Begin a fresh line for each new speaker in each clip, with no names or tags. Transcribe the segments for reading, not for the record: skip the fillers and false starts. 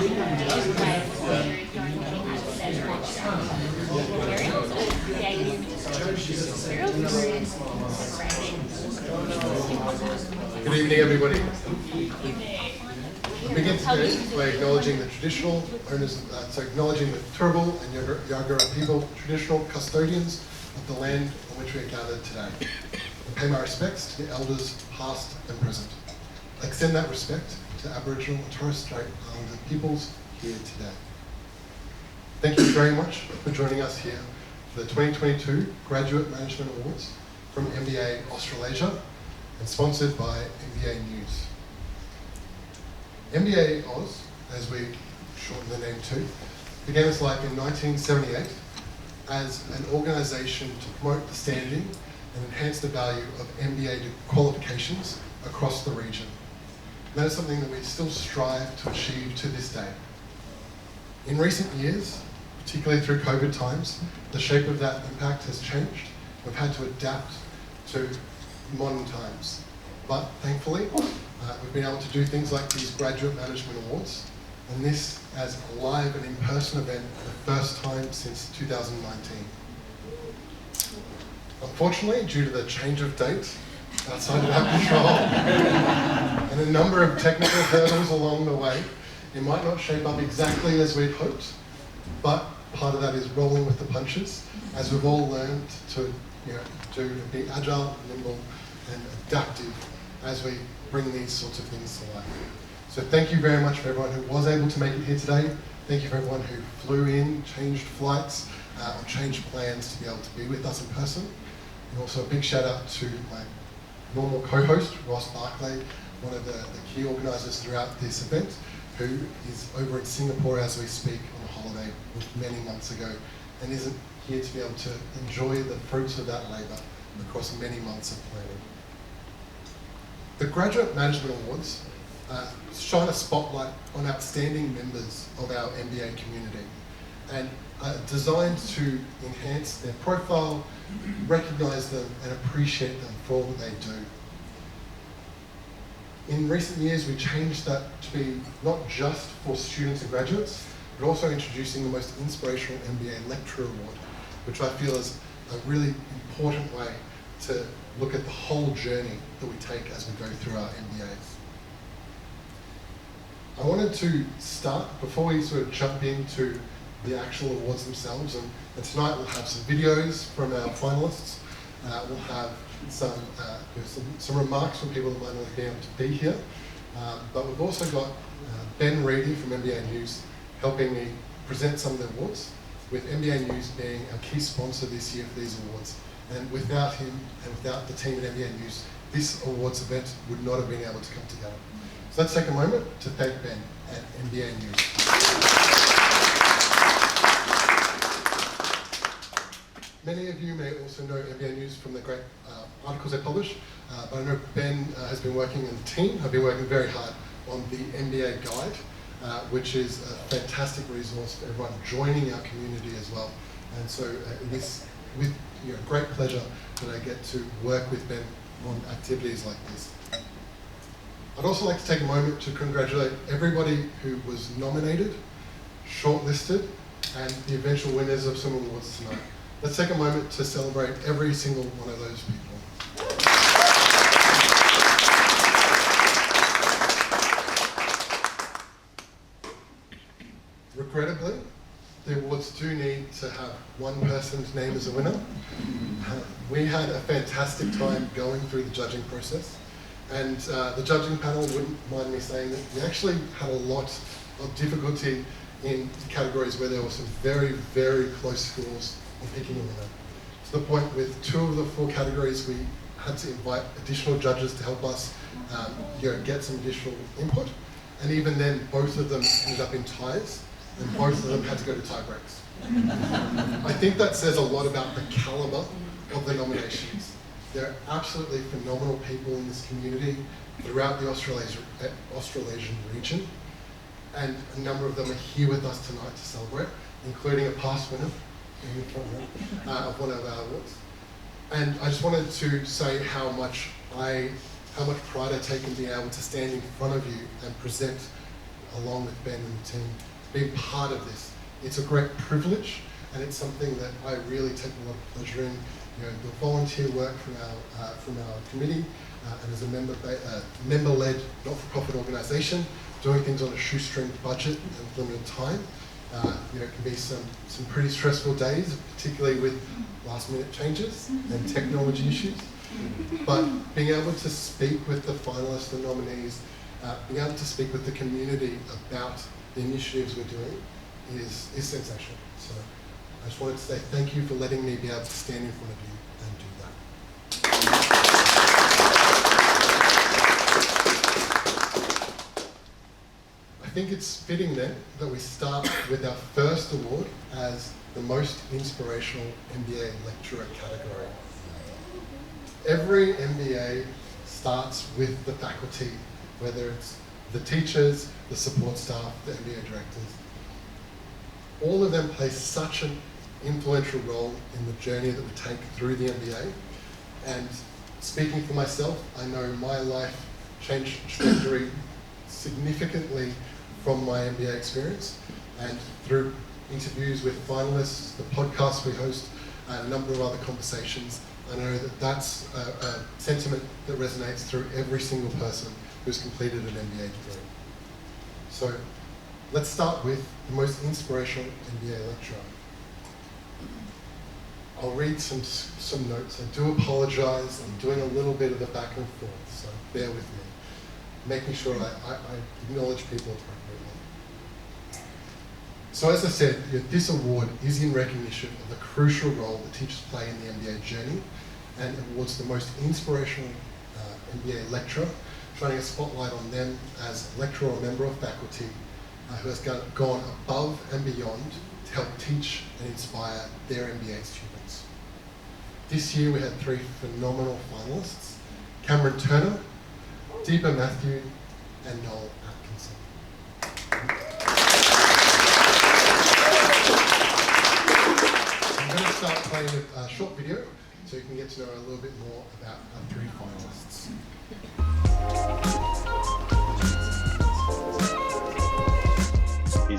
Good evening, everybody. We begin today by acknowledging the traditional owners, acknowledging the Turrbal and Yagara people, traditional custodians of the land on which we are gathered today. I pay my respects to the elders past and present. I extend that respect to Aboriginal and Torres Strait Islander peoples here today. Thank you very much for joining us here for the 2022 Graduate Management Awards from MBA Australasia and sponsored by MBA News. MBAus, as we shorten the name to, began its life in 1978 as an organisation to promote the standing and enhance the value of MBA qualifications across the region. And that is something that we still strive to achieve to this day. In recent years, particularly through COVID times, the shape of that impact has changed. We've had to adapt to modern times. But thankfully, we've been able to do things like these Graduate Management Awards, and this as a live and in-person event for the first time since 2019. Unfortunately, due to the change of date outside of our control and a number of technical hurdles along the way, it might not shape up exactly as we'd hoped, but part of that is rolling with the punches, as we've all learned to be agile, nimble, and adaptive as we bring these sorts of things to life. So thank you very much for everyone who was able to make it here today. Thank you for everyone who flew in, changed flights, or changed plans to be able to be with us in person. And also a big shout out to my normal co-host, Ross Barclay, one of the key organisers throughout this event, who is over in Singapore as we speak on a holiday many months ago, and isn't here to be able to enjoy the fruits of that labour across many months of planning. The Graduate Management Awards shine a spotlight on outstanding members of our MBA community and are designed to enhance their profile, recognise them and appreciate them for all that they do. In recent years, we changed that to be not just for students and graduates, but also introducing the most inspirational MBA Lecturer Award, which I feel is a really important way to look at the whole journey that we take as we go through our MBAs. I wanted to start, before we sort of jump into the actual awards themselves, and tonight we'll have some videos from our finalists, we'll have some remarks from people that might not be able to be here, but we've also got Ben Reedy from MBA News helping me present some of the awards, with MBA News being our key sponsor this year for these awards. And without him and without the team at MBA News, this awards event would not have been able to come together. So let's take a moment to thank Ben at MBA News. Many of you may also know MBA News from the great articles they publish, but I know Ben has been working, and the team have been working very hard on the MBA Guide, which is a fantastic resource for everyone joining our community as well. And so it is with great pleasure that I get to work with Ben on activities like this. I'd also like to take a moment to congratulate everybody who was nominated, shortlisted, and the eventual winners of some awards tonight. Let's take a moment to celebrate every single one of those people. Regrettably, the awards do need to have one person's name as a winner. We had a fantastic time going through the judging process, and the judging panel wouldn't mind me saying that we actually had a lot of difficulty in categories where there were some very, very close scores on picking a winner. To the point with 2 of the 4 categories, we had to invite additional judges to help us get some additional input, and even then both of them ended up in ties, and both of them had to go to tie breaks. I think that says a lot about the calibre of the nominations. They're absolutely phenomenal people in this community throughout the Australasian region, and a number of them are here with us tonight to celebrate, including a past winner of one of our awards. And I just wanted to say how much pride I take in being able to stand in front of you and present along with Ben and the team, being part of this. It's a great privilege, and it's something that I really take a lot of pleasure in. You know, the volunteer work from our committee, and as a member-led not-for-profit organisation, doing things on a shoestring budget and limited time. You know, it can be some pretty stressful days, particularly with last-minute changes and technology issues. But being able to speak with the finalists and nominees, being able to speak with the community about the initiatives we're doing is sensational. So I just wanted to say thank you for letting me be able to stand in front of you and do that. I think it's fitting then that we start with our first award as the most inspirational MBA lecturer category. Every MBA starts with the faculty, whether it's the teachers, the support staff, the MBA directors. All of them play such an influential role in the journey that we take through the MBA. And speaking for myself, I know my life changed trajectory significantly from my MBA experience, and through interviews with finalists, the podcasts we host, and a number of other conversations, I know that that's a sentiment that resonates through every single person who's completed an MBA degree. So let's start with the most inspirational MBA lecturer. I'll read some notes. I do apologise, I'm doing a little bit of the back and forth, so bear with me, making sure I acknowledge people appropriately. So as I said, this award is in recognition of the crucial role that teachers play in the MBA journey, and awards the most inspirational MBA lecturer, shining a spotlight on them as a lecturer or member of faculty who has gone above and beyond to help teach and inspire their MBA students. This year we had 3 phenomenal finalists: Cameron Turner, Deepa Matthew, and Noel Atkinson. I'm going to start playing a short video so you can get to know a little bit more about our 3 finalists.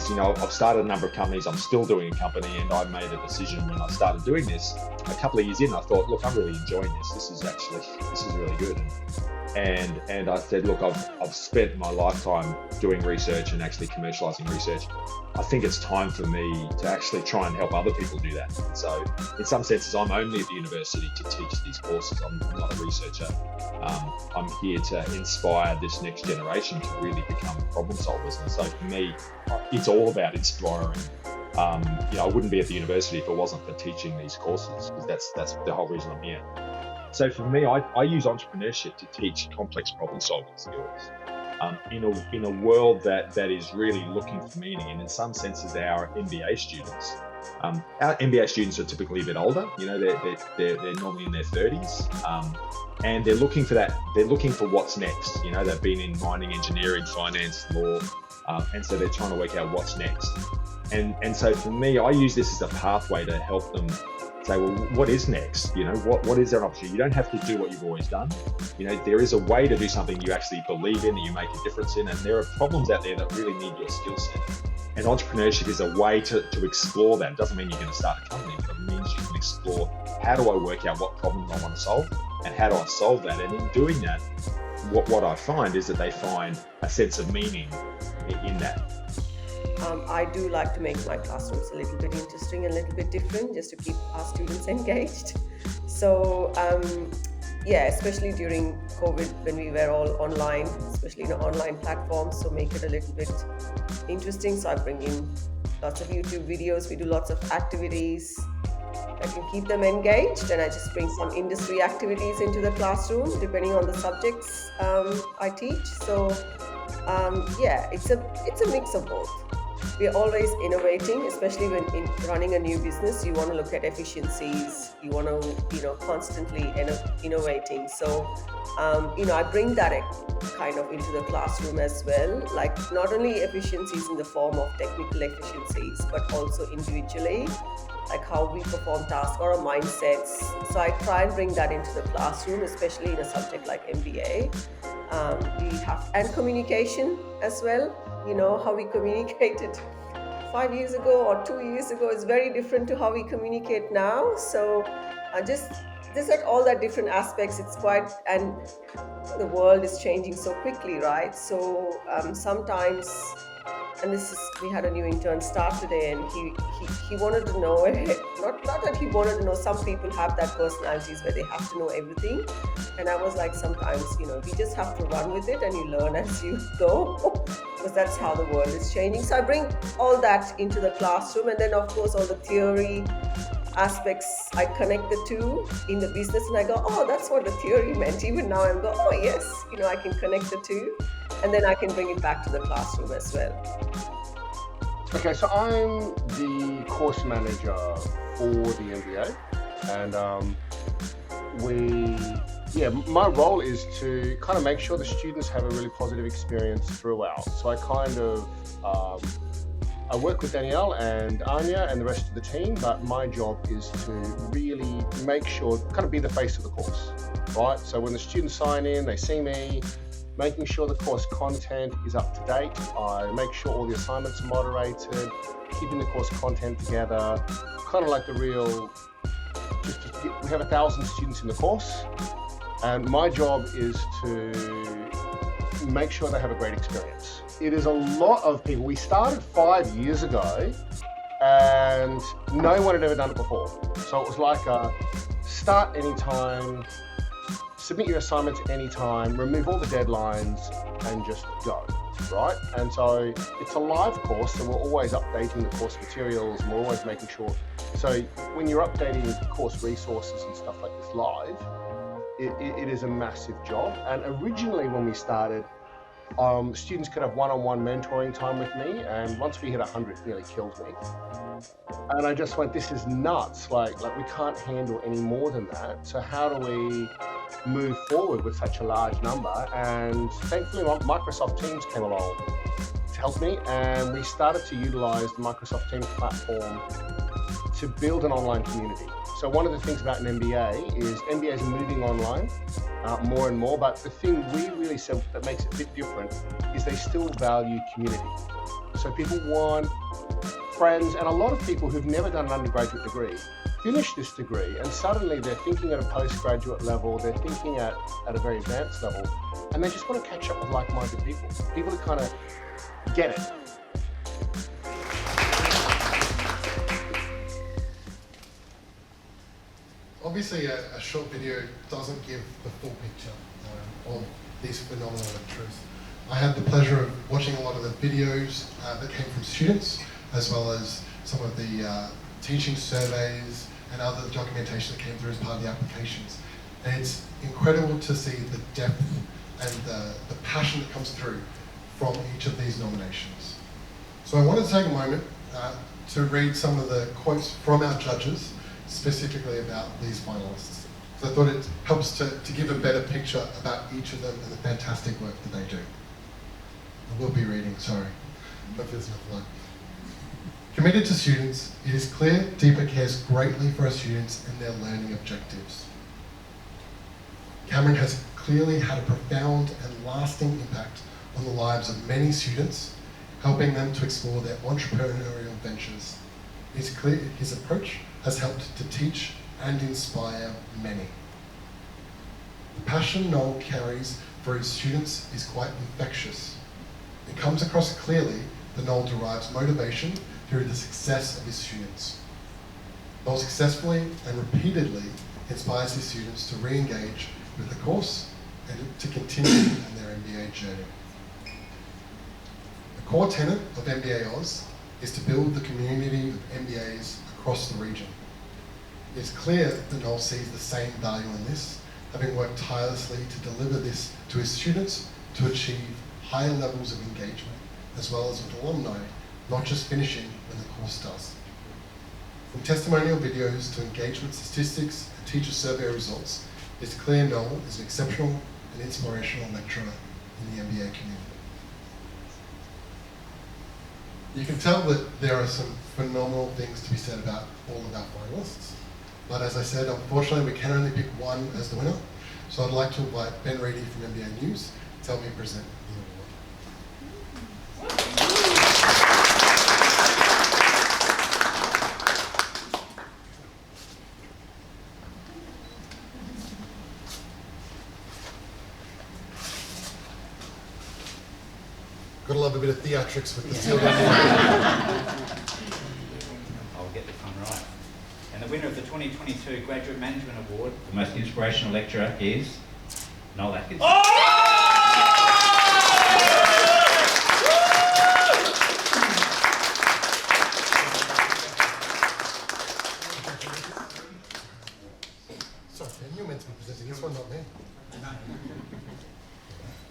You know, I've started a number of companies, I'm still doing a company, and I made a decision when I started doing this a couple of years in. I thought, look, I'm really enjoying this. This is really good. And I said, look, I've spent my lifetime doing research and actually commercializing research. I think it's time for me to actually try and help other people do that. And so in some senses, I'm only at the university to teach these courses. I'm not a researcher. I'm here to inspire this next generation to really become problem solvers. And so for me, it's all about inspiring. You know, I wouldn't be at the university if it wasn't for teaching these courses, because that's the whole reason I'm here. So for me, I use entrepreneurship to teach complex problem solving skills in a world that is really looking for meaning. And in some senses, our MBA students, our MBA students are typically a bit older. You know, they're normally in their 30s, and they're looking for that. They're looking for what's next. You know, they've been in mining, engineering, finance, law, and so they're trying to work out what's next. And so for me, I use this as a pathway to help them say, well, what is next? You know, what is there an opportunity? You don't have to do what you've always done. You know, there is a way to do something you actually believe in, that you make a difference in, and there are problems out there that really need your skill set. And entrepreneurship is a way to explore that. It doesn't mean you're going to start a company, but it means you can explore, how do I work out what problem I want to solve, and how do I solve that? And in doing that, what I find is that they find a sense of meaning in that.
I do like to make my classrooms a little bit interesting and a little bit different, just to keep our students engaged. So yeah, especially during COVID, when we were all online, especially in online platforms, so make it a little bit interesting. So I bring in lots of YouTube videos, we do lots of activities. I can keep them engaged, and I just bring some industry activities into the classroom depending on the subjects I teach. So yeah, it's a mix of both. We're always innovating, especially when running a new business. You want to look at efficiencies. You want to, constantly innovating. So, I bring that kind of into the classroom as well. Like not only efficiencies in the form of technical efficiencies, but also individually, like how we perform tasks or our mindsets. So I try and bring that into the classroom, especially in a subject like MBA. And communication as well. You know, how we communicated 5 years ago or 2 years ago is very different to how we communicate now. So just like all that different aspects, it's quite, and the world is changing so quickly, right? So sometimes, and this is, we had a new intern start today, and he wanted to know not that he wanted to know, some people have that personalities where they have to know everything, and I was like, sometimes, you know, we just have to run with it and you learn as you go because that's how the world is changing. So I bring all that into the classroom, and then of course all the theory aspects I connect the two in the business, and I go, oh, that's what the theory meant. Even now I'm go, oh yes, you know, I can connect the two, and then I can bring it back to the classroom as well.
Okay, so I'm the course manager for the MBA, and my role is to kind of make sure the students have a really positive experience throughout. So I kind of I work with Danielle and Anya and the rest of the team, but my job is to really make sure, kind of be the face of the course, right? So when the students sign in, they see me, making sure the course content is up to date. I make sure all the assignments are moderated, keeping the course content together, kind of like the real, we have 1,000 students in the course, and my job is to make sure they have a great experience. It is a lot of people. We started 5 years ago and no one had ever done it before. So it was like a start anytime, submit your assignments anytime, remove all the deadlines and just go, right? And so it's a live course, so we're always updating the course materials and we're always making sure. So when you're updating course resources and stuff like this live, it is a massive job. And originally when we started, students could have one-on-one mentoring time with me, and once we hit 100, it nearly killed me. And I just went, this is nuts, like we can't handle any more than that. So how do we move forward with such a large number? And thankfully Microsoft Teams came along to help me, and we started to utilize the Microsoft Teams platform to build an online community. So one of the things about an MBA is MBAs are moving online more and more, but the thing we really said that makes it a bit different is they still value community. So people want friends, and a lot of people who've never done an undergraduate degree finish this degree and suddenly they're thinking at a postgraduate level, they're thinking at a very advanced level, and they just want to catch up with like-minded people who kind of get it.
Obviously, a short video doesn't give the full picture of these phenomenal lecturers. I had the pleasure of watching a lot of the videos that came from students, as well as some of the teaching surveys and other documentation that came through as part of the applications. And it's incredible to see the depth and the passion that comes through from each of these nominations. So I wanted to take a moment to read some of the quotes from our judges, specifically about these finalists. So I thought it helps to give a better picture about each of them and the fantastic work that they do. I will be reading, sorry. That feels not like. Committed to students, it is clear Deepa cares greatly for our students and their learning objectives. Cameron has clearly had a profound and lasting impact on the lives of many students, helping them to explore their entrepreneurial ventures. It's clear his approach has helped to teach and inspire many. The passion Noel carries for his students is quite infectious. It comes across clearly that Noel derives motivation through the success of his students. Noel successfully and repeatedly inspires his students to re-engage with the course and to continue in their MBA journey. The core tenet of MBAus is to build the community of MBAs across the region. It's clear that Noel sees the same value in this, having worked tirelessly to deliver this to his students to achieve higher levels of engagement, as well as with alumni, not just finishing when the course does. From testimonial videos to engagement statistics and teacher survey results, it's clear Noel is an exceptional and inspirational lecturer in the MBA community. You can tell that there are some phenomenal things to be said about all of our finalists. But as I said, unfortunately, we can only pick one as the winner. So I'd like to invite Ben Reedy from MBA News to help me present the award. Gotta love a bit of theatrics with this.
I'll get this one right. And the winner of the 2022 Graduate Management Award, the most inspirational lecturer, is Noel Atkins.
Sorry, Ken, you're meant to be presenting this one, not me.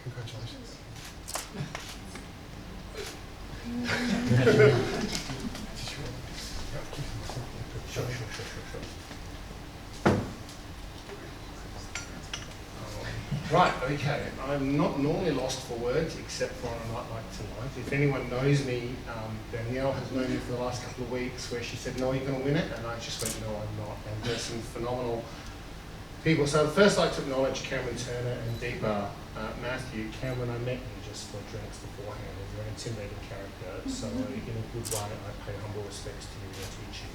Congratulations. Sure.
Right, okay. I'm not normally lost for words except for on a night like tonight. If anyone knows me, Danielle has known me for the last couple of weeks where she said, no, you're going to win it. And I just went, no, I'm not. And there's some phenomenal people. So first I'd like to acknowledge Cameron Turner and Deepa Matthew. Cameron, I met you just for drinks beforehand. You're an intimidating character. So in a good way, I pay humble respects to you and your teaching.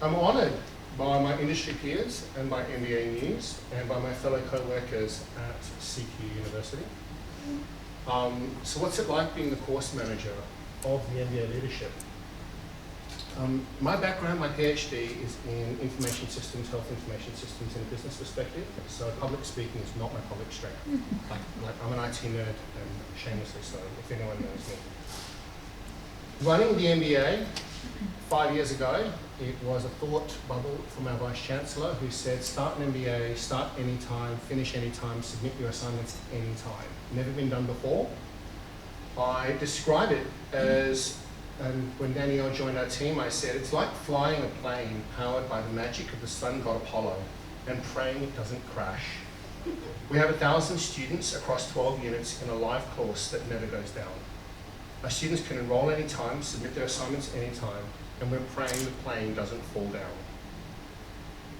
I'm honoured by my industry peers and by MBA News and by my fellow co-workers at CQ University. So what's it like being the course manager of the MBA leadership? My background, my PhD is in information systems, health information systems in a business perspective. So public speaking is not my public strength. Like I'm an IT nerd and shamelessly so, if anyone knows me. Running the MBA 5 years ago, it was a thought bubble from our Vice Chancellor who said, start an MBA, start anytime, finish anytime, submit your assignments anytime. Never been done before. I describe it as, and when Danielle joined our team, I said, it's like flying a plane powered by the magic of the sun god Apollo and praying it doesn't crash. We have 1,000 students across 12 units in a live course that never goes down. Our students can enroll anytime, submit their assignments anytime, and we're praying the plane doesn't fall down.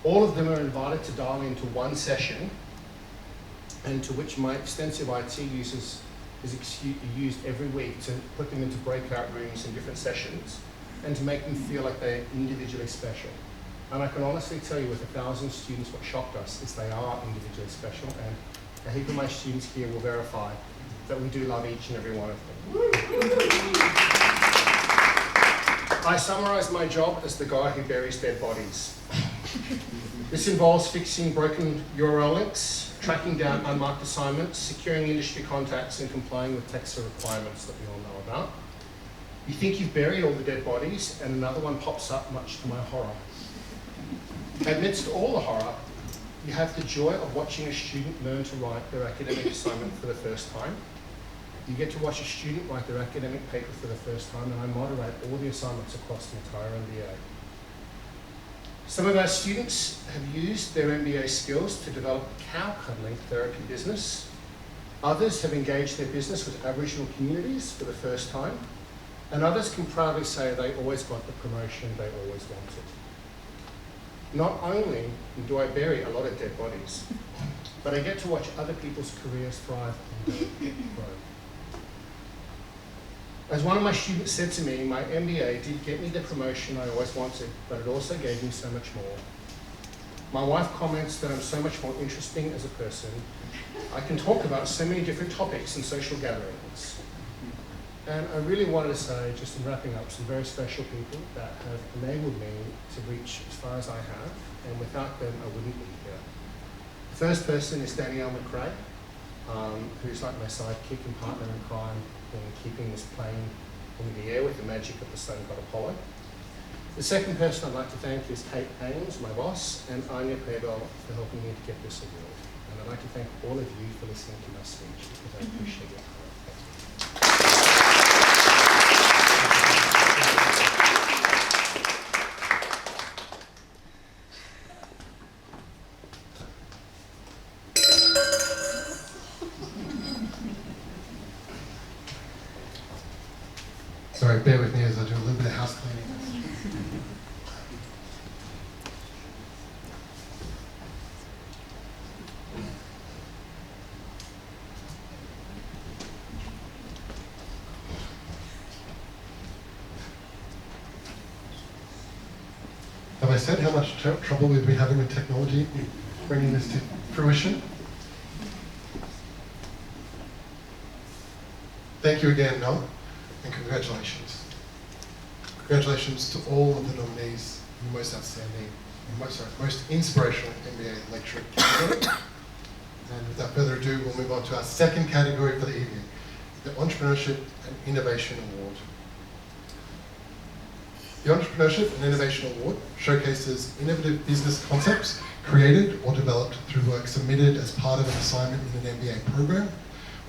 All of them are invited to dial into one session, and to which my extensive IT uses is used every week to put them into breakout rooms in different sessions, and to make them feel like they're individually special. And I can honestly tell you with 1,000 students, what shocked us is they are individually special, and a heap of my students here will verify that we do love each and every one of them. I summarise my job as the guy who buries dead bodies. This involves fixing broken URL links, tracking down unmarked assignments, securing industry contacts, and complying with TEXA requirements that we all know about. You think you've buried all the dead bodies, and another one pops up, much to my horror. Amidst all the horror, you have the joy of watching a student learn to write their academic assignment for the first time. You get to watch a student write their academic paper for the first time, and I moderate all the assignments across the entire MBA. Some of our students have used their MBA skills to develop a cow-cuddling therapy business. Others have engaged their business with Aboriginal communities for the first time, and others can proudly say they always got the promotion they always wanted. Not only do I bury a lot of dead bodies, but I get to watch other people's careers thrive and grow. As one of my students said to me, my MBA did get me the promotion I always wanted, but it also gave me so much more. My wife comments that I'm so much more interesting as a person. I can talk about so many different topics in social gatherings. And I really wanted to say, just in wrapping up, some very special people that have enabled me to reach as far as I have, and without them, I wouldn't be here. The first person is Danielle McRae, who's like my sidekick and partner in crime in keeping this plane in the air with the magic of the sun god Apollo. The second person I'd like to thank is Kate Haynes, my boss, and Anya Payabel for helping me to get this award. And I'd like to thank all of you for listening to my speech, because I appreciate it.
Sorry, bear with me as I do a little bit of house cleaning. Have I said how much trouble we've been having with technology bringing this to fruition? Thank you again, Noel, and congratulations. Congratulations to all of the nominees in the most outstanding, most inspirational MBA lecturer category. And without further ado, we'll move on to our second category for the evening, the Entrepreneurship and Innovation Award. The Entrepreneurship and Innovation Award showcases innovative business concepts created or developed through work submitted as part of an assignment in an MBA program,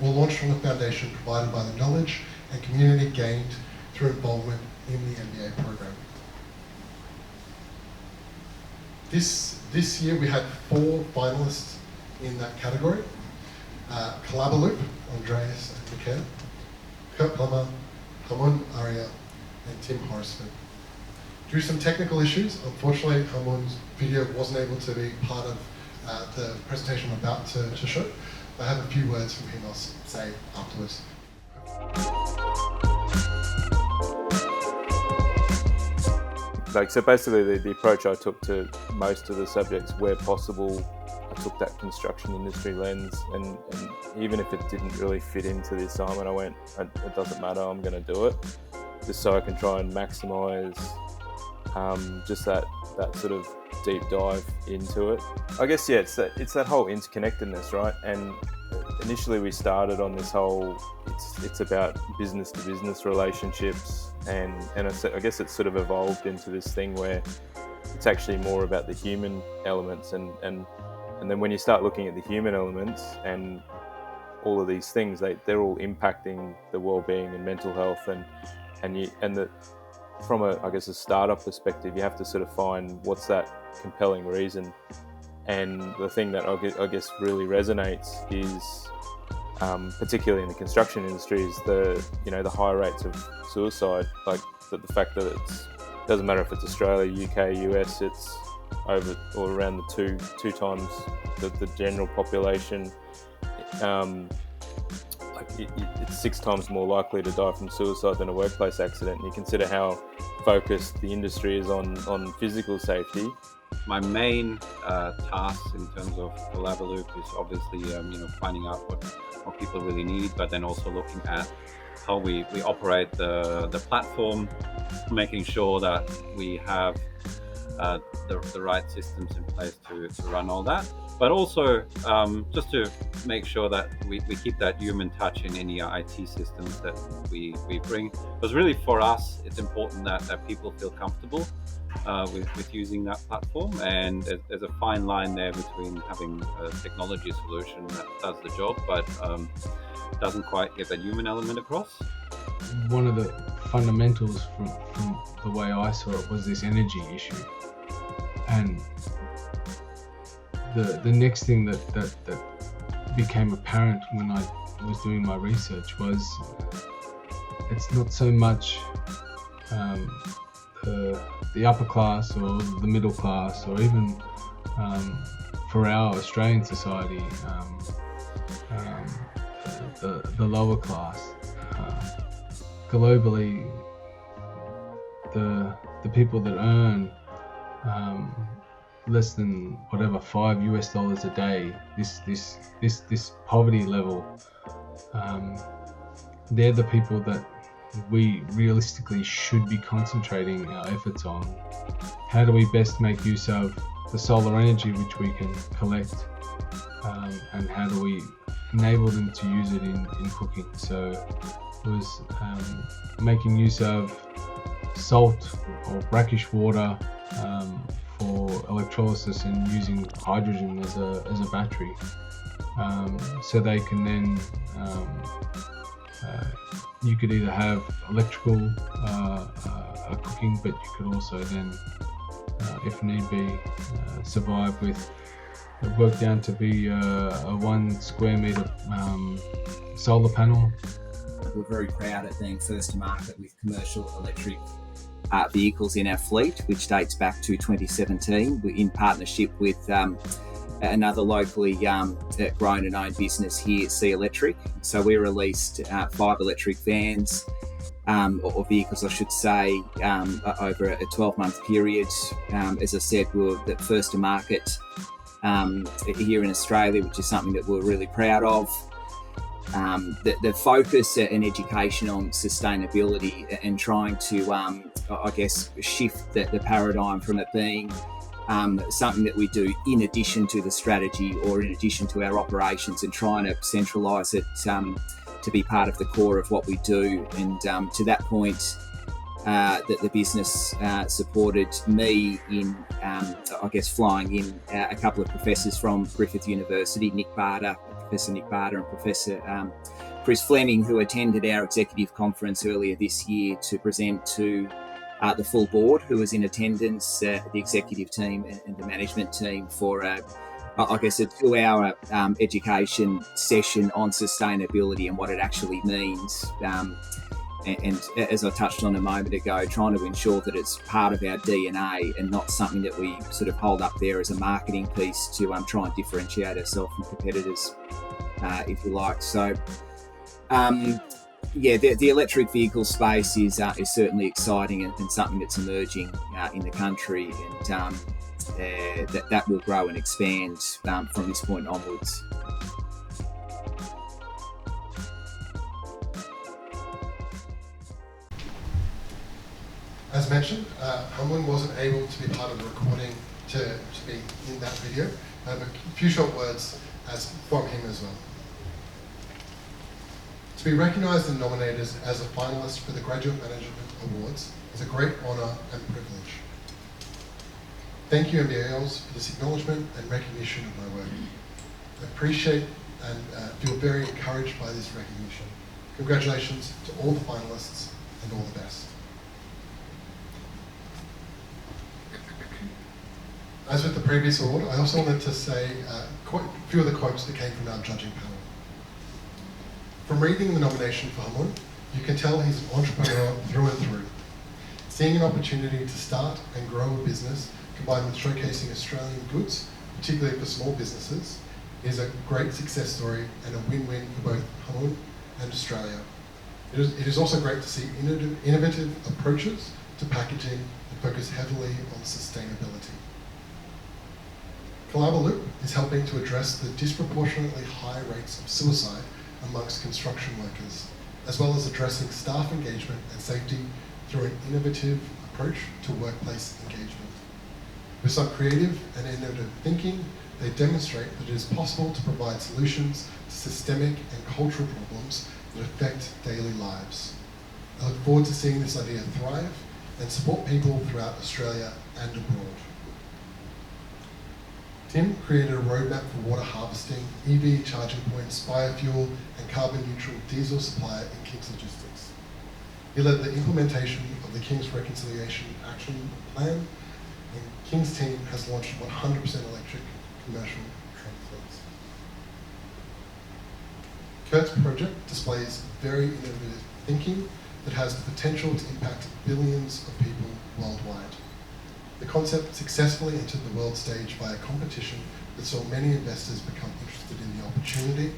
or launched from a foundation provided by the knowledge and community gained through involvement in the MBA program. This year we had 4 finalists in that category. Collabaloop, Andreas and Mikhail, Kurt Plummer, Hamon Arya, and Tim Horaceman. Due to some technical issues, unfortunately Hamon's video wasn't able to be part of the presentation I'm about to show. I have a few words from him I'll say afterwards.
So basically the approach I took to most of the subjects, where possible, I took that construction industry lens, and even if it didn't really fit into the assignment, I went, it doesn't matter, I'm going to do it, just so I can try and maximise just that sort of deep dive into it. I guess, yeah, it's that whole interconnectedness, right? And initially we started on this whole, it's about business to business relationships, and I guess it's sort of evolved into this thing where it's actually more about the human elements, and then when you start looking at the human elements and all of these things, they're all impacting the well-being and mental health, from a startup perspective, you have to sort of find what's that compelling reason. And the thing that I guess really resonates is, particularly in the construction industry, is the high rates of suicide. Like the fact that it doesn't matter if it's Australia, UK, US, it's over or around the two times the general population. It's 6 times more likely to die from suicide than a workplace accident. And you consider how focused the industry is on physical safety.
My main task in terms of Collabaloop is obviously finding out what people really need, but then also looking at how we operate the platform, making sure that we have the right systems in place to run all that, but also just to make sure that we keep that human touch in any IT systems that we bring. Because really for us, it's important that people feel comfortable with using that platform, and there's a fine line there between having a technology solution that does the job but doesn't quite get that human element across.
One of the fundamentals from the way I saw it was this energy issue, and the next thing that became apparent when I was doing my research was it's not so much the upper class or the middle class, or even for our Australian society, the lower class. Globally, the people that earn less than whatever $5 a day, this poverty level, they're the people that we realistically should be concentrating our efforts on. How do we best make use of the solar energy which we can collect, and how do we enable them to use it in cooking? So it was making use of salt or brackish water for electrolysis, and using hydrogen as a battery, so they can then you could either have electrical cooking, but you could also then, if need be, survive with, it worked out to be a 1 square metre solar panel.
We're very proud at being first to market with commercial electric vehicles in our fleet, which dates back to 2017, in partnership with another locally grown and owned business here, C Electric. So we released 5 electric vans or vehicles, I should say, over a 12-month period. As I said, we were the first to market here in Australia, which is something that we're really proud of. The focus and education on sustainability and trying to, I guess, shift the paradigm from it being something that we do in addition to the strategy or in addition to our operations, and trying to centralise it to be part of the core of what we do. And to that point, that the business supported me in, I guess, flying in a couple of professors from Griffith University, Professor Nick Barter and Professor Chris Fleming, who attended our executive conference earlier this year to present to the full board, who was in attendance, the executive team and the management team, for I guess a 2-hour education session on sustainability and what it actually means. And as I touched on a moment ago, trying to ensure that it's part of our DNA and not something that we sort of hold up there as a marketing piece to try and differentiate ourselves from competitors, if you like. So, yeah, the electric vehicle space is certainly exciting and something that's emerging in the country, and that will grow and expand from this point onwards.
As mentioned, Humlin wasn't able to be part of the recording to be in that video. I have a few short words from him as well. To be recognised and nominated as a finalist for the Graduate Management Awards is a great honour and privilege. Thank you, MBAus, for this acknowledgement and recognition of my work. I appreciate and feel very encouraged by this recognition. Congratulations to all the finalists and all the best. As with the previous award, I also wanted to say quite a few of the quotes that came from our judging panel. From reading the nomination for Humlin, you can tell he's an entrepreneur through and through. Seeing an opportunity to start and grow a business combined with showcasing Australian goods, particularly for small businesses, is a great success story and a win-win for both Humlin and Australia. It is also great to see innovative approaches to packaging that focus heavily on sustainability. Collabaloop is helping to address the disproportionately high rates of suicide amongst construction workers, as well as addressing staff engagement and safety through an innovative approach to workplace engagement. With some creative and innovative thinking, they demonstrate that it is possible to provide solutions to systemic and cultural problems that affect daily lives. I look forward to seeing this idea thrive and support people throughout Australia and abroad. Tim created a roadmap for water harvesting, EV charging points, biofuel and carbon neutral diesel supply in King's Logistics. He led the implementation of the King's Reconciliation Action Plan, and King's team has launched 100% electric commercial truck fleets. Kurt's project displays very innovative thinking that has the potential to impact billions of people worldwide. The concept successfully entered the world stage via competition that saw many investors become interested in the opportunity.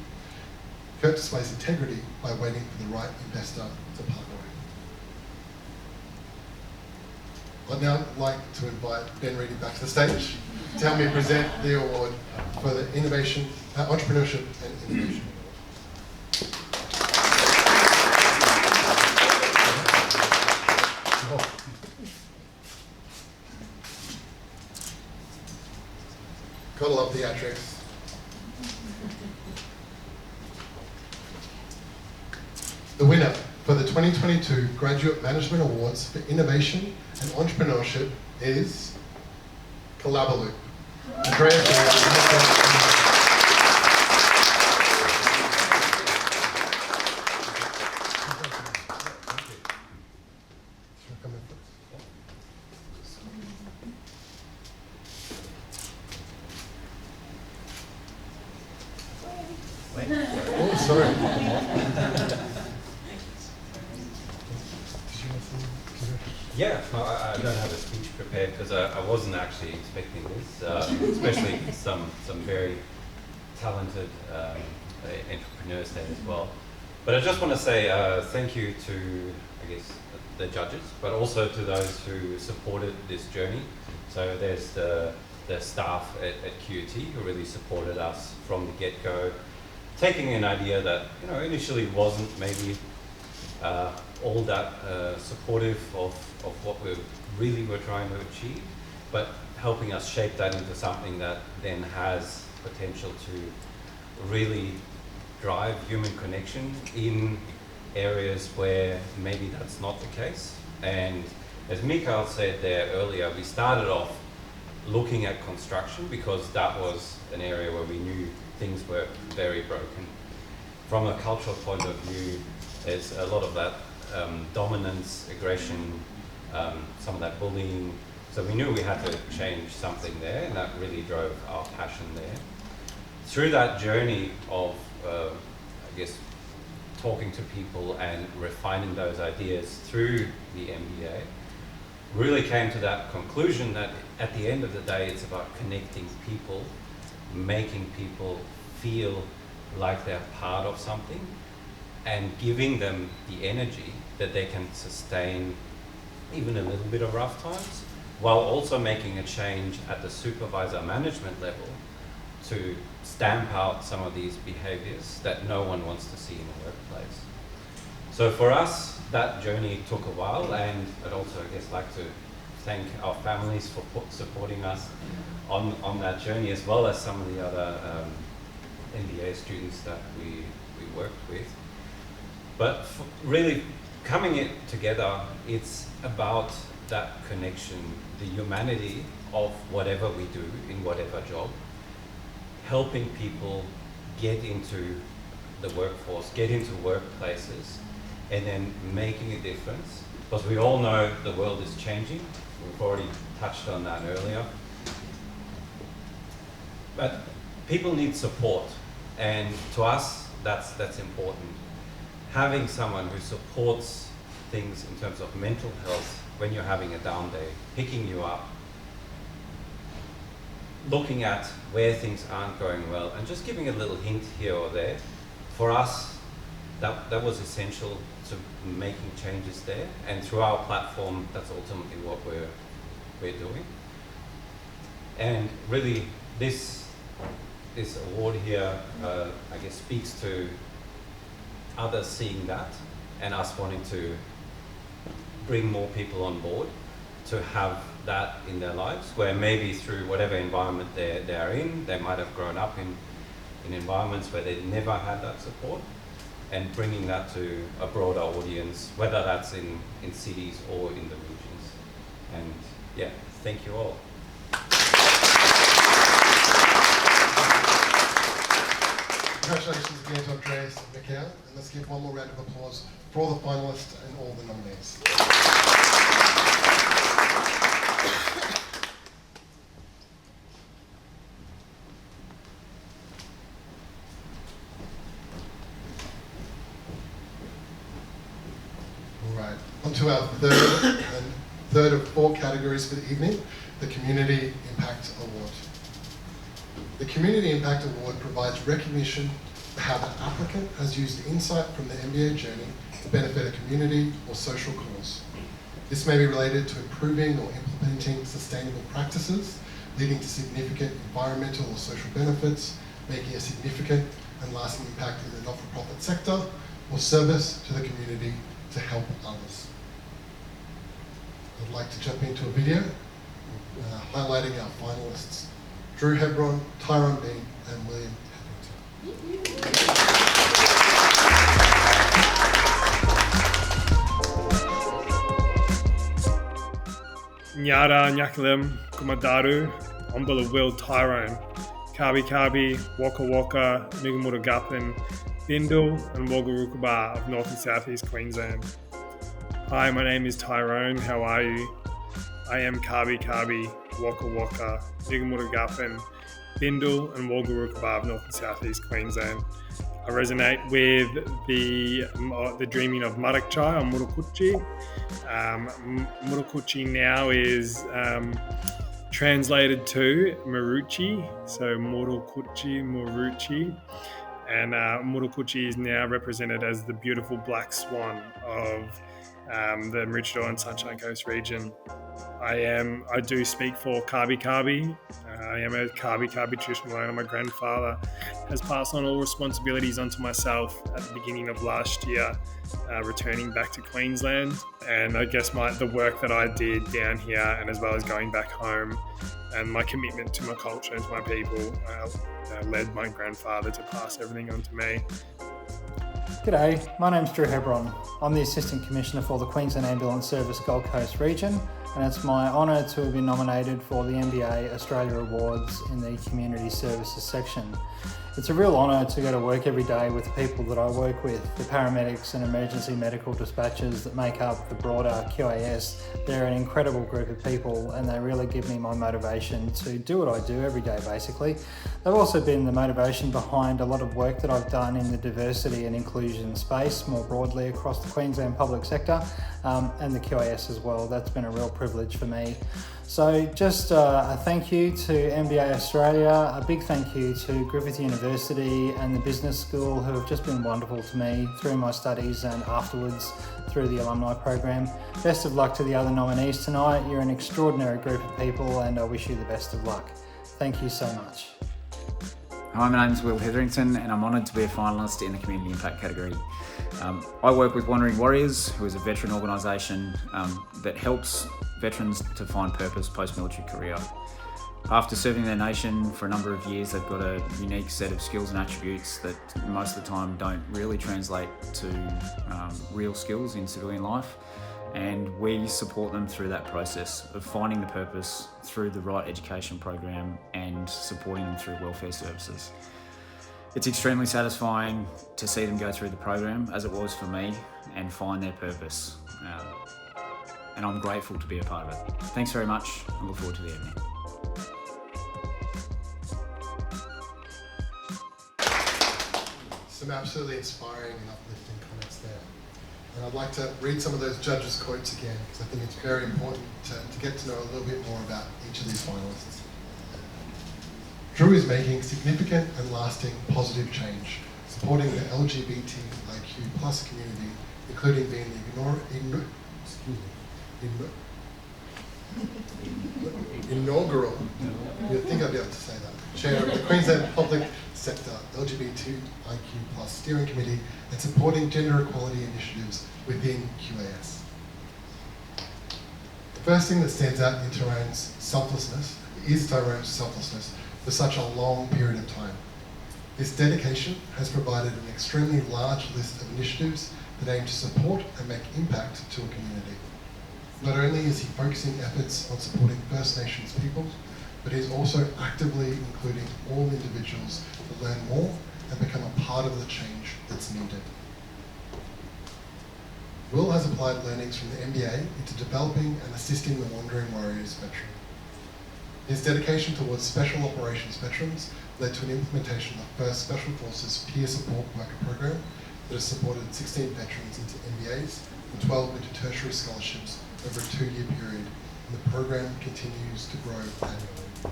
Kurt displays integrity by waiting for the right investor to partner with. I'd now like to invite Ben Reedy back to the stage to help me present the award for the Innovation, Entrepreneurship and Innovation. Gotta love theatrics. The winner for the 2022 Graduate Management Awards for Innovation and Entrepreneurship is Collabaloop. Oh, sorry.
Yeah, no, I don't have a speech prepared because I wasn't actually expecting this, especially some very talented entrepreneurs there as well. But I just want to say thank you to, I guess, the judges, but also to those who supported this journey. So there's the staff at QUT who really supported us from the get-go, taking an idea that, you know, initially wasn't maybe all that supportive of what we really were trying to achieve, but helping us shape that into something that then has potential to really drive human connection in areas where maybe that's not the case. And as Mikael said there earlier, we started off looking at construction because that was an area where we knew things were very broken. From a cultural point of view, there's a lot of that dominance, aggression, some of that bullying. So we knew we had to change something there, and that really drove our passion there. Through that journey of, I guess, talking to people and refining those ideas through the MBA, really came to that conclusion that at the end of the day, it's about connecting people, making people feel like they're part of something, and giving them the energy that they can sustain even a little bit of rough times, while also making a change at the supervisor management level to stamp out some of these behaviors that no one wants to see in a workplace. So for us, that journey took a while, and I'd also, I guess, like to thank our families for supporting us on that journey, as well as some of the other MBA students that we worked with. But really coming it together, it's about that connection, the humanity of whatever we do in whatever job, helping people get into the workforce, get into workplaces, and then making a difference. Because we all know the world is changing. We've already touched on that earlier. But people need support, and to us, that's important. Having someone who supports things in terms of mental health when you're having a down day, picking you up, looking at where things aren't going well, and just giving a little hint here or there. For us, that was essential to making changes there, and through our platform, that's ultimately what we're doing. And really, this award here, I guess, speaks to others seeing that and us wanting to bring more people on board to have that in their lives, where maybe through whatever environment they're in, they might have grown up in environments where they never had that support, and bringing that to a broader audience, whether that's in cities or in the regions. And yeah, thank you all.
Congratulations again to Andreas and Mikael, and let's give one more round of applause for all the finalists and all the nominees. All right, on to our third of four categories for the evening, the Community Impact Award. The Community Impact Award provides recognition for how the applicant has used insight from the MBA journey to benefit a community or social cause. This may be related to improving or implementing sustainable practices, leading to significant environmental or social benefits, making a significant and lasting impact in the not-for-profit sector, or service to the community to help others. I'd like to jump into a video highlighting our finalists: Drew Hebron, Tyrone Bean, and William Hetherington.
Nyara Nyakilim, Kumadaru, Umbala Will Tyrone, Kabi Kabi, Waka Waka, Migamura Gapin, Bindle, and Wagga of North and South East Queensland. Hi, my name is Tyrone. How are you? I am Kabi Kabi, Waka Waka, Migamura Gapin, Bindle, and Wagga of North and South East Queensland. I resonate with the dreaming of Marakchai or Murukuchi. Murukuchi now is translated to Maruchi, so Murukuchi, Muruchi. and Murukuchi is now represented as the beautiful black swan of the Maroochydore and Sunshine Coast region. I do speak for Kabi Kabi. I am a Kabi Kabi traditional owner. My grandfather has passed on all responsibilities onto myself at the beginning of last year, returning back to Queensland. And I guess the work that I did down here, and as well as going back home, and my commitment to my culture and to my people, led my grandfather to pass everything on to me.
G'day, my name's Drew Hebron. I'm the Assistant Commissioner for the Queensland Ambulance Service Gold Coast region, and it's my honour to have been nominated for the MBA Australia Awards in the Community Services section. It's a real honour to go to work every day with the people that I work with, the paramedics and emergency medical dispatchers that make up the broader QAS. They're an incredible group of people and they really give me my motivation to do what I do every day basically. They've also been the motivation behind a lot of work that I've done in the diversity and inclusion space more broadly across the Queensland public sector and the QAS as well. That's been a real privilege for me. So just a thank you to MBA Australia, a big thank you to Griffith University and the business school who have just been wonderful to me through my studies and afterwards through the alumni program. Best of luck to the other nominees tonight. You're an extraordinary group of people and I wish you the best of luck. Thank you so much.
Hi, my name is Will Hetherington and I'm honoured to be a finalist in the Community Impact category. I work with Wandering Warriors, who is a veteran organisation that helps veterans to find purpose post-military career. After serving their nation for a number of years, they've got a unique set of skills and attributes that most of the time don't really translate to real skills in civilian life. And we support them through that process of finding the purpose through the right education program and supporting them through welfare services. It's extremely satisfying to see them go through the program, as it was for me, and find their purpose. And I'm grateful to be a part of it. Thanks very much. I look forward to the evening.
Some absolutely inspiring and uplifting comments there. And I'd like to read some of those judges' quotes again, because I think it's very important to get to know a little bit more about each of these finalists. Drew is making significant and lasting positive change, supporting the LGBTIQ+ community, including being the inaugural, you'd think I'd be able to say that, chair of the Queensland Public Sector LGBTIQ+ Steering Committee and supporting gender equality initiatives within QAS. The first thing that stands out in Tyrone's selflessness is Tyrone's selflessness for such a long period of time. This dedication has provided an extremely large list of initiatives that aim to support and make impact to a community. Not only is he focusing efforts on supporting First Nations peoples, but he's also actively including all individuals to learn more and become a part of the change that's needed. Will has applied learnings from the MBA into developing and assisting the Wandering Warriors veteran. His dedication towards special operations veterans led to an implementation of the first Special Forces Peer Support Worker Program that has supported 16 veterans into MBAs and 12 into tertiary scholarships over a 2-year period, and the program continues to grow annually.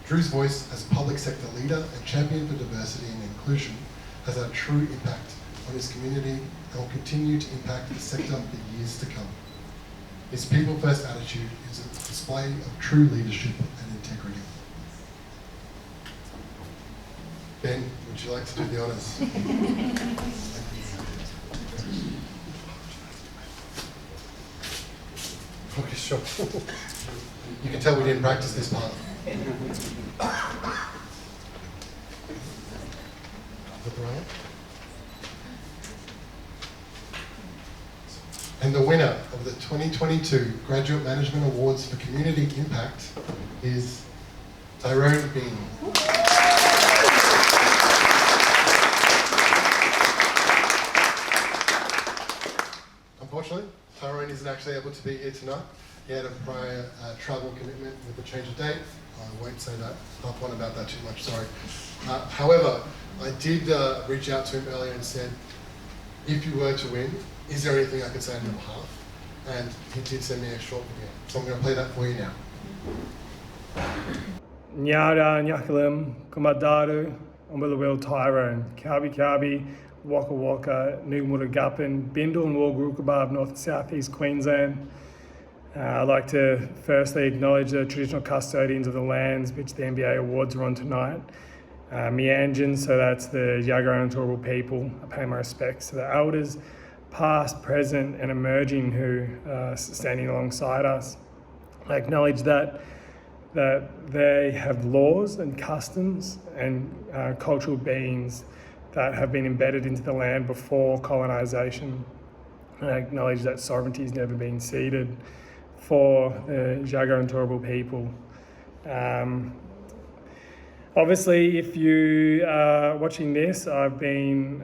Drew's voice as a public sector leader and champion for diversity and inclusion has had a true impact on his community and will continue to impact the sector for years to come. His people-first attitude is a display of true leadership and integrity. Ben, would you like to do the honours? Okay, sure. You can tell we didn't practice this part. And the winner of the 2022 Graduate Management Awards for Community Impact is Tyrone Bean. Unfortunately, Tyrone isn't actually able to be here tonight. He had a prior travel commitment with a change of date. I won't say that, not one about that too much, sorry. However, I did reach out to him earlier and said, if you were to win, is there anything I could say on your behalf? And he did send me a short video. So I'm going to play that for you now.
Nyara Nyakalem Kumadaru Ombilawil, Tyrone, Kabi, Waka Waka, Nugmura Guppin, Bindle and Walgarookaba of North and South East Queensland. I'd like to firstly acknowledge the traditional custodians of the lands which the MBA Awards are on tonight. Meanjin, so that's the Yagara and Turrbal people. I pay my respects to the elders, past, present and emerging who are standing alongside us. I acknowledge that they have laws and customs and cultural beings that have been embedded into the land before colonisation. And I acknowledge that sovereignty has never been ceded for the Yagara and Turrbal people. Obviously, if you are watching this, I've been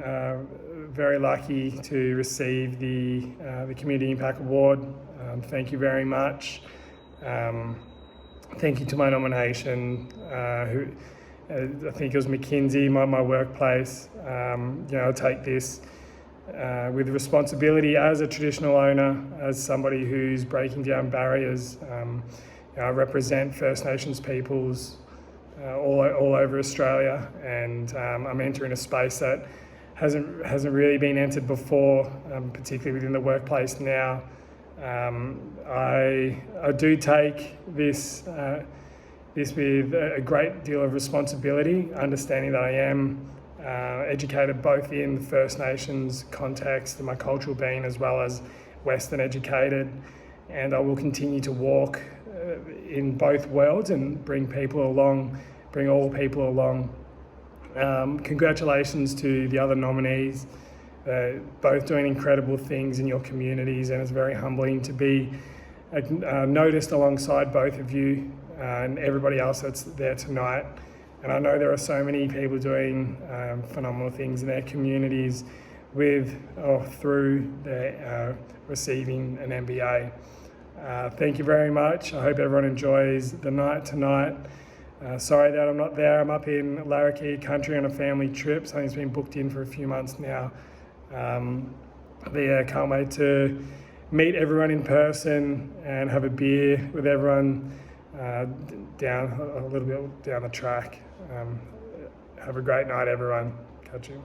very lucky to receive the Community Impact Award. Thank you very much. Thank you to my nomination, who I think it was McKinsey, my workplace. I'll take this with responsibility as a traditional owner, as somebody who's breaking down barriers. I represent First Nations peoples all over Australia, and I'm entering a space that hasn't really been entered before, particularly within the workplace now. I do take this with a great deal of responsibility, understanding that I am educated both in the First Nations context and my cultural being, as well as Western educated, and I will continue to walk in both worlds and bring all people along. Congratulations to the other nominees, both doing incredible things in your communities, and it's very humbling to be noticed alongside both of you and everybody else that's there tonight. And I know there are so many people doing phenomenal things in their communities with or through their receiving an MBA. Thank you very much. I hope everyone enjoys the night tonight. Sorry that I'm not there. I'm up in Larrakia country on a family trip. Something's been booked in for a few months now. But yeah, can't wait to meet everyone in person and have a beer with everyone down a little bit down the track. Have a great night, everyone. Catch you.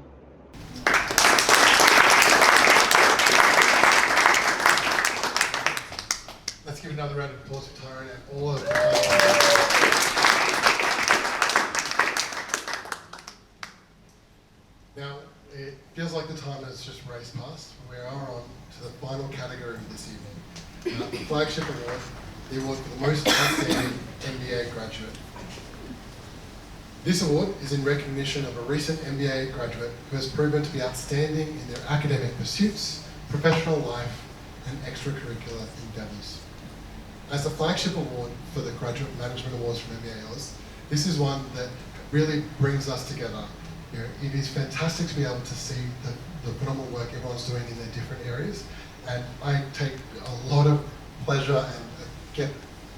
Let's give another round of applause for Tyrone and all of the Now, it feels like the time has just raced past. We are on to the final category of this evening. The flagship award, the award for the most outstanding MBA graduate. This award is in recognition of a recent MBA graduate who has proven to be outstanding in their academic pursuits, professional life, and extracurricular endeavours. As the flagship award for the Graduate Management Awards from MBAus, this is one that really brings us together. It is fantastic to be able to see the phenomenal work everyone's doing in their different areas, and I take a lot of pleasure and get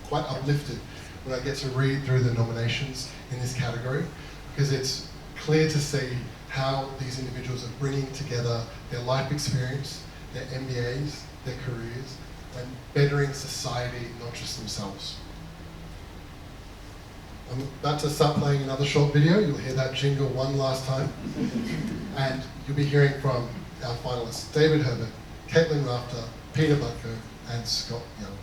quite uplifted when I get to read through the nominations in this category, because it's clear to see how these individuals are bringing together their life experience, their MBAs, their careers, and bettering society, not just themselves. I'm about to start playing another short video. You'll hear that jingle one last time. And you'll be hearing from our finalists, David Herbert, Caitlin Rafter, Peter Butker, and Scott Young.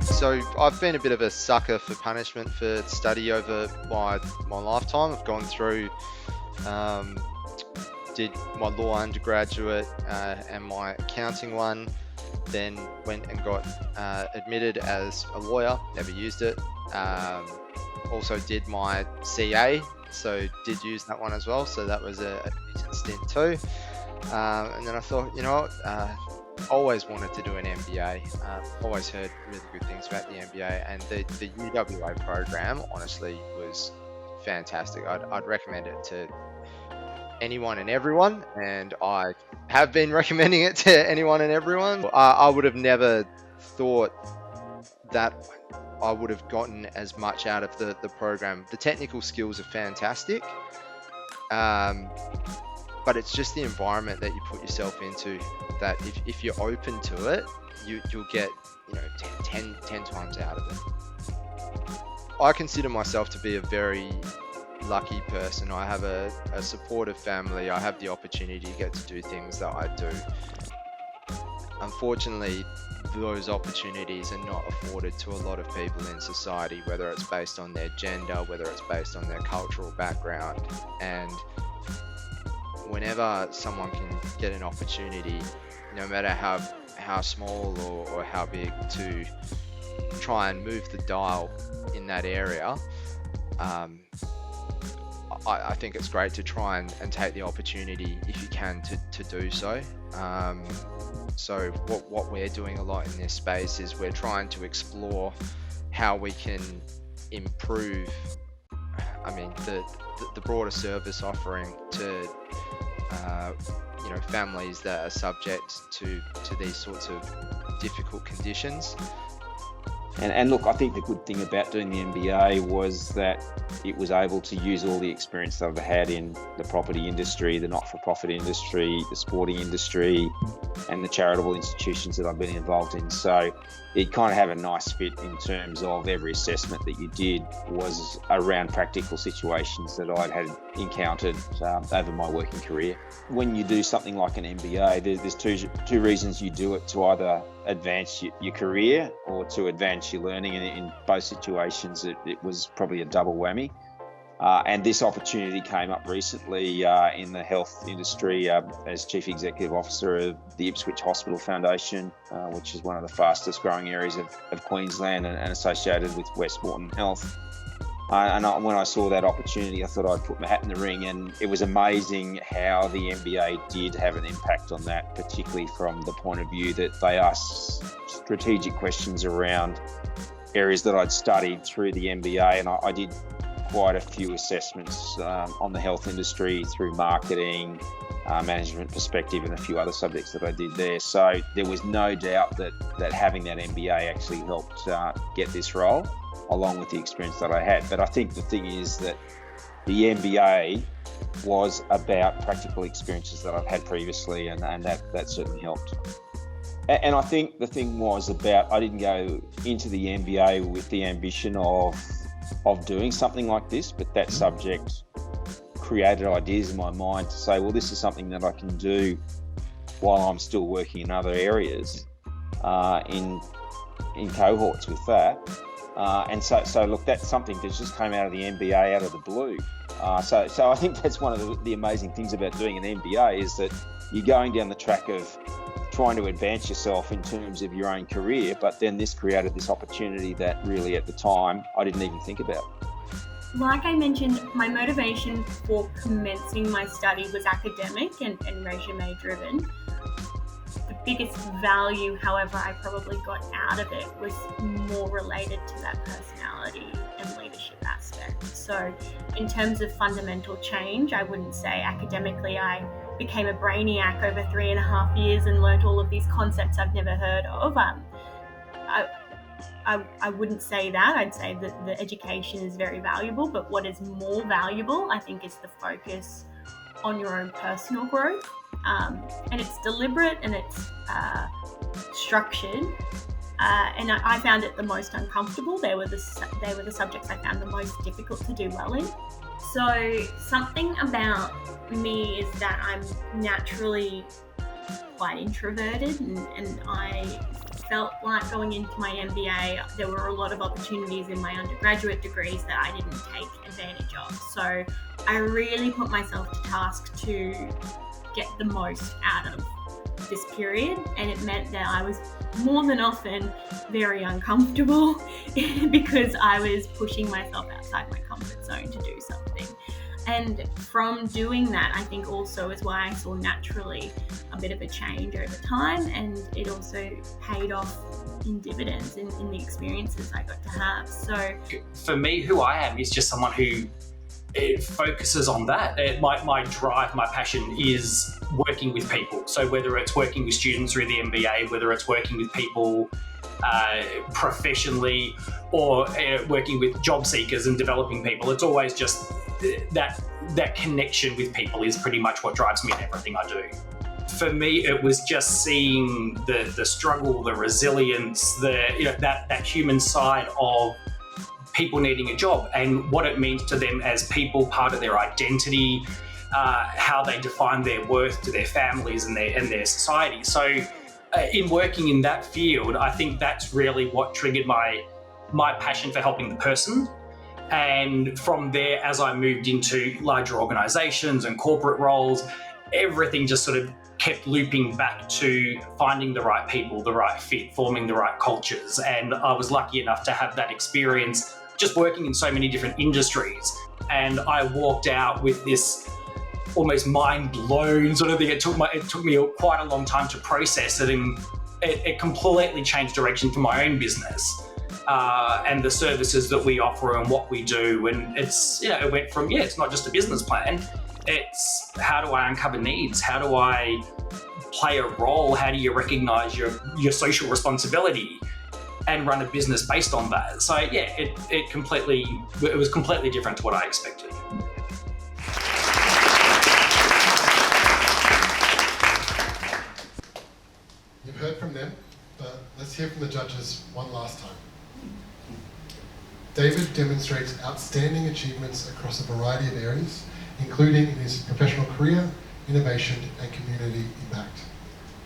So I've been a bit of a sucker for punishment for study over my lifetime. I've gone through, did my law undergraduate and my accounting one, then went and got admitted as a lawyer, never used it. Also did my CA, so did use that one as well, so that was a decent stint too. And then I thought, you know what, always wanted to do an MBA. Always heard really good things about the MBA, and the UWA program honestly was fantastic. I'd recommend it to anyone and everyone, and I have been recommending it to anyone and everyone. I would have never thought that I would have gotten as much out of the program. The technical skills are fantastic. but it's just the environment that you put yourself into that if you're open to it, you'll get 10 times out of it. I consider myself to be a very lucky person. I have a supportive family. I have the opportunity to get to do things that I do. Unfortunately, those opportunities are not afforded to a lot of people in society, whether it's based on their gender, whether it's based on their cultural background. And whenever someone can get an opportunity, no matter how small or how big, to try and move the dial in that area, I think it's great to try and take the opportunity if you can to do so. So what we're doing a lot in this space is we're trying to explore how we can improve, the broader service offering to families that are subject to these sorts of difficult conditions.
And look, I think the good thing about doing the MBA was that it was able to use all the experience that I've had in the property industry, the not-for-profit industry, the sporting industry, and the charitable institutions that I've been involved in. So it kind of had a nice fit in terms of every assessment that you did was around practical situations that I'd had encountered over my working career. When you do something like an MBA, there's two reasons you do it: to either advance your career or to advance your learning. And in both situations, it was probably a double whammy. And this opportunity came up recently in the health industry as Chief Executive Officer of the Ipswich Hospital Foundation, which is one of the fastest growing areas of Queensland and associated with Westmoreton Health. When I saw that opportunity, I thought I'd put my hat in the ring, and it was amazing how the MBA did have an impact on that, particularly from the point of view that they asked strategic questions around areas that I'd studied through the MBA, and I did quite a few assessments on the health industry through marketing, management perspective, and a few other subjects that I did there. So there was no doubt that having that MBA actually helped get this role, along with the experience that I had. But I think the thing is that the MBA was about practical experiences that I've had previously, and that certainly helped. And I think the thing was about, I didn't go into the MBA with the ambition of doing something like this, but that subject created ideas in my mind to say, well, this is something that I can do while I'm still working in other areas in cohorts with that. And so look, that's something that just came out of the MBA out of the blue. So I think that's one of the amazing things about doing an MBA, is that you're going down the track of trying to advance yourself in terms of your own career, but then this created this opportunity that really at the time I didn't even think about.
Like I mentioned, my motivation for commencing my study was academic and resume driven. The biggest value, however, I probably got out of it was more related to that personality and leadership aspect. So in terms of fundamental change, I wouldn't say academically I became a brainiac over 3.5 years and learnt all of these concepts I've never heard of. I wouldn't say that. I'd say that the education is very valuable, but what is more valuable, I think, is the focus on your own personal growth. And it's deliberate and it's structured. And I found it the most uncomfortable. They were the subjects I found the most difficult to do well in. So something about me is that I'm naturally quite introverted, and I felt like going into my MBA, there were a lot of opportunities in my undergraduate degrees that I didn't take advantage of. So I really put myself to task to get the most out of this period, and it meant that I was more than often very uncomfortable because I was pushing myself outside my comfort zone to do something. And from doing that, I think also is why I saw naturally a bit of a change over time, and it also paid off in dividends in the experiences I got to have. So
for me, who I am is just someone who focuses on that. My drive, my passion is working with people. So whether it's working with students through the MBA, whether it's working with people professionally, or working with job seekers and developing people, it's always just that connection with people is pretty much what drives me in everything I do. For me, it was just seeing the struggle, the resilience, that human side of people needing a job and what it means to them as people, part of their identity, how they define their worth to their families and their society. So in working in that field, I think that's really what triggered my passion for helping the person. And from there, as I moved into larger organisations and corporate roles, everything just sort of kept looping back to finding the right people, the right fit, forming the right cultures. And I was lucky enough to have that experience just working in so many different industries. And I walked out with this almost mind blown sort of thing. It took me quite a long time to process it, and it completely changed direction for my own business and the services that we offer and what we do. And it's, it went from, it's not just a business plan. It's how do I uncover needs? How do I play a role? How do you recognise your social responsibility and run a business based on that? So yeah, it was completely different to what I expected.
You've heard from them, but let's hear from the judges one last time. David demonstrates outstanding achievements across a variety of areas, including in his professional career, innovation and community impact.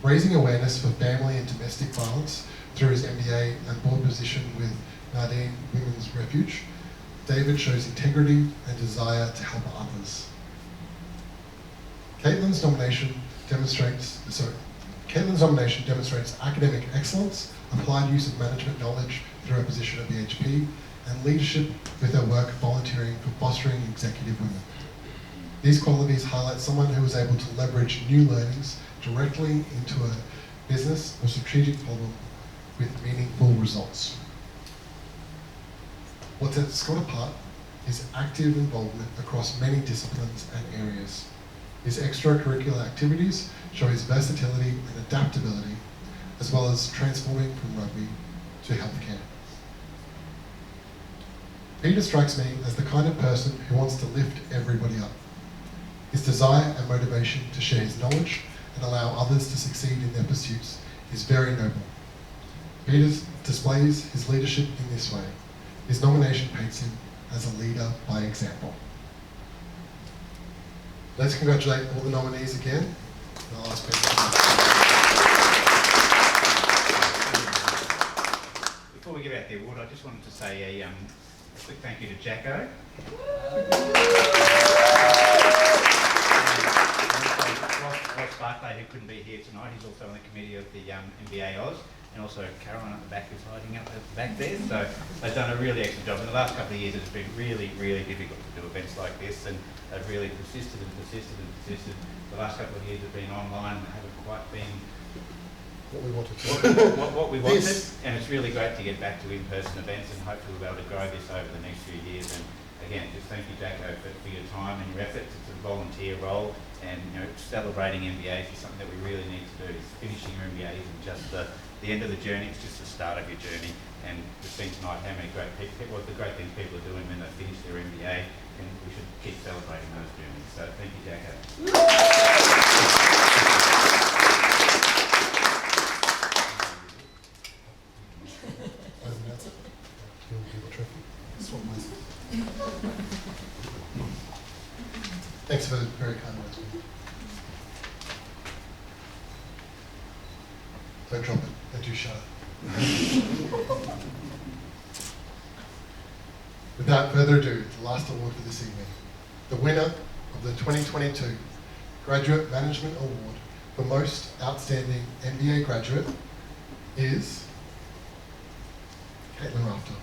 Raising awareness for family and domestic violence through his MBA and board position with Nardine Women's Refuge, David shows integrity and desire to help others. Caitlin's nomination demonstrates academic excellence, applied use of management knowledge through her position at BHP, and leadership with her work volunteering for fostering executive women. These qualities highlight someone who is able to leverage new learnings directly into a business or strategic problem with meaningful results. What sets Scott apart is active involvement across many disciplines and areas. His extracurricular activities show his versatility and adaptability, as well as transforming from rugby to healthcare. Peter strikes me as the kind of person who wants to lift everybody up. His desire and motivation to share his knowledge and allow others to succeed in their pursuits is very noble. Peter displays his leadership in this way. His nomination paints him as a leader by example. Let's congratulate all the nominees again. And I'll ask Peter.
Before we give out the award, I just wanted to say a quick thank you to Jacko. Ross Barclay, who couldn't be here tonight, he's also on the committee of the MBAus, and also Caroline at the back, who's hiding up at the back there. So they've done a really excellent job. In the last couple of years, it's been really, really difficult to do events like this, and they've really persisted. The last couple of years have been online and haven't quite been
what we wanted.
What we wanted, and it's really great to get back to in-person events, and hopefully we'll be able to grow this over the next few years. And again, just thank you, Jacko, for your time and your efforts. It's a volunteer role, and celebrating MBAs is something that we really need to do. It's finishing your MBAs and just the end of the journey. It's just the start of your journey. And we've seen tonight how many great people, what the great things people are doing when they finish their MBA, and we should keep celebrating those journeys. So thank you, Jacko.
Thanks for the very kind words. Don't drop it, and do shut it. Without further ado, the last award for this evening. The winner of the 2022 Graduate Management Award for Most Outstanding MBA Graduate is Caitlin Rafter.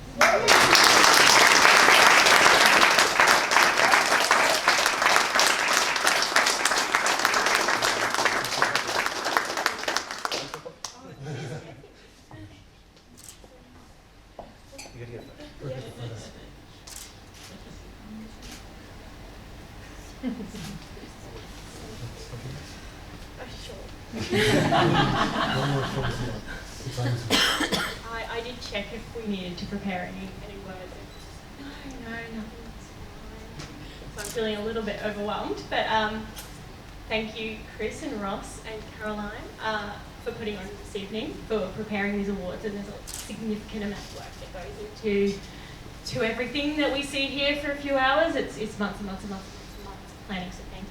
I did check if we needed to prepare any words. No, nothing's fine.
so I'm feeling a little bit overwhelmed. But thank you, Chris and Ross and Caroline, for putting on this evening, for preparing these awards. And there's a significant amount of work that goes into everything that we see here for a few hours. It's months and months and months and months of planning. So thank you.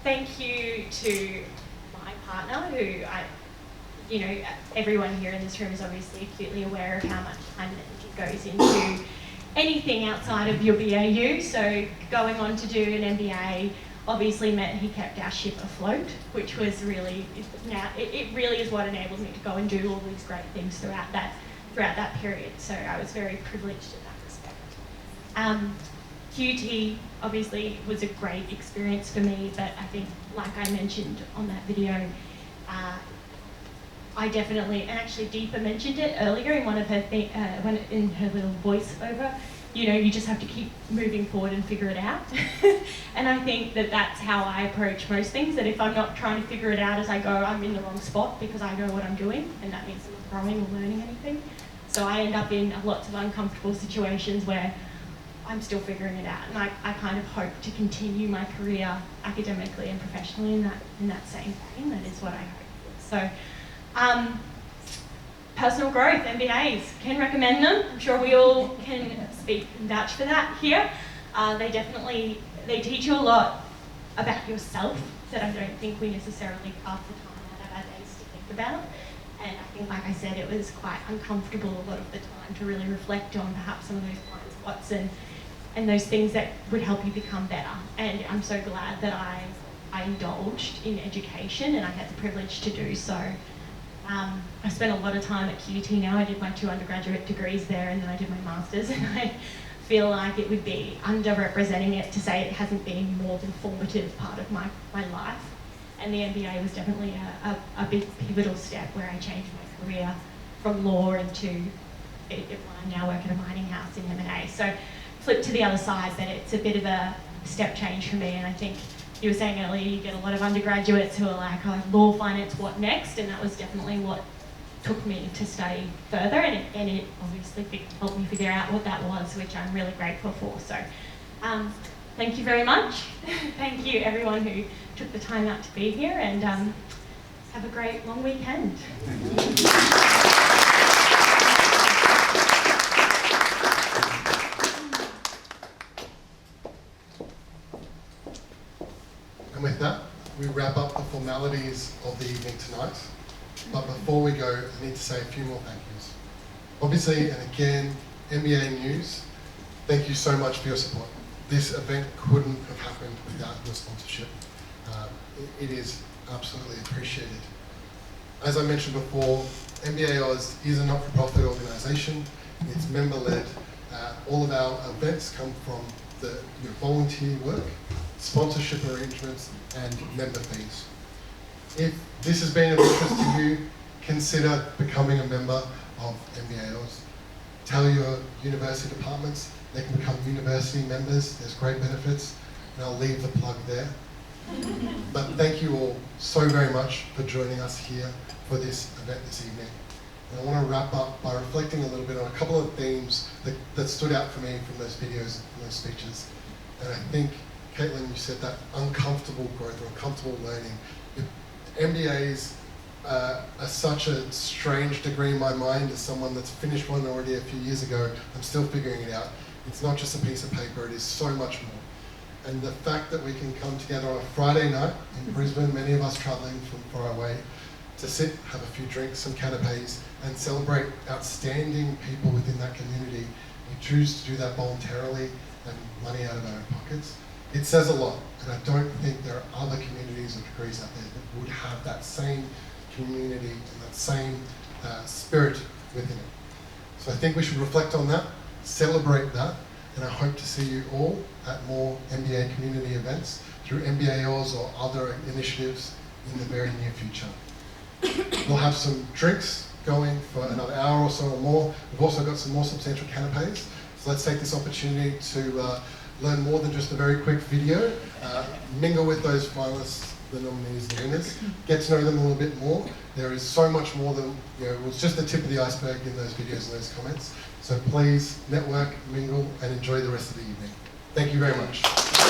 Thank you to my partner, who everyone here in this room is obviously acutely aware of how much time and energy goes into anything outside of your BAU. So going on to do an MBA obviously meant he kept our ship afloat, which was really, it really is what enabled me to go and do all these great things throughout that period. So I was very privileged in that respect. QT obviously was a great experience for me, but I think, like I mentioned on that video, I definitely, and actually Deepa mentioned it earlier in one of her in her little voiceover, you just have to keep moving forward and figure it out. And I think that that's how I approach most things, that if I'm not trying to figure it out as I go, I'm in the wrong spot, because I know what I'm doing, and that means I'm not growing or learning anything. So I end up in lots of uncomfortable situations where I'm still figuring it out, and I kind of hope to continue my career academically and professionally in that same vein. That is what I hope for. So, personal growth, MBAs, can recommend them. I'm sure we all can speak and vouch for that here. They teach you a lot about yourself that I don't think we necessarily carve the time out of our days to think about. And I think, like I said, it was quite uncomfortable a lot of the time to really reflect on perhaps some of those blind spots and those things that would help you become better. And I'm so glad that I indulged in education, and I had the privilege to do so. I spent a lot of time at QT now. I did my 2 undergraduate degrees there, and then I did my master's, and I feel like it would be underrepresenting it to say it hasn't been more than formative part of my life. And the MBA was definitely a big pivotal step where I changed my career from law into, I now work at a mining house in M&A. So flip to the other side, that it's a bit of a step change for me. And I think you were saying earlier, you get a lot of undergraduates who are like, oh, law, finance, what next? And that was definitely what took me to study further, and it obviously helped me figure out what that was, which I'm really grateful for. So thank you very much. Thank you everyone who took the time out to be here, and have a great long weekend.
And with that, we wrap up the formalities of the evening tonight. But before we go, I need to say a few more thank yous. Obviously, and again, MBA News, thank you so much for your support. This event couldn't have happened without your sponsorship. It is absolutely appreciated. As I mentioned before, MBAus is a not-for-profit organisation. It's member-led. All of our events come from your volunteer work, sponsorship arrangements, and member fees. If this has been of interest to you, consider becoming a member of MBAus. Tell your university departments they can become university members. There's great benefits, and I'll leave the plug there. But thank you all so very much for joining us here for this event this evening. And I want to wrap up by reflecting a little bit on a couple of themes that stood out for me from those videos and those speeches. And I think, Caitlin, you said that uncomfortable growth or uncomfortable learning. MBAs are such a strange degree in my mind as someone that's finished one already a few years ago. I'm still figuring it out. It's not just a piece of paper, it is so much more. And the fact that we can come together on a Friday night in Brisbane, many of us travelling from far away, to sit, have a few drinks, some canapes, and celebrate outstanding people within that community who choose to do that voluntarily and money out of our own pockets. It says a lot, and I don't think there are other communities or degrees out there that would have that same community and that same spirit within it. So I think we should reflect on that, celebrate that, and I hope to see you all at more MBA community events through MBAus or other initiatives in the very near future. We'll have some drinks going for another hour or so or more. We've also got some more substantial canapes. So let's take this opportunity to learn more than just a very quick video. Mingle with those finalists the nominees and winners, get to know them a little bit more. There is so much more than, it was just the tip of the iceberg in those videos and those comments. So please network, mingle, and enjoy the rest of the evening. Thank you very much.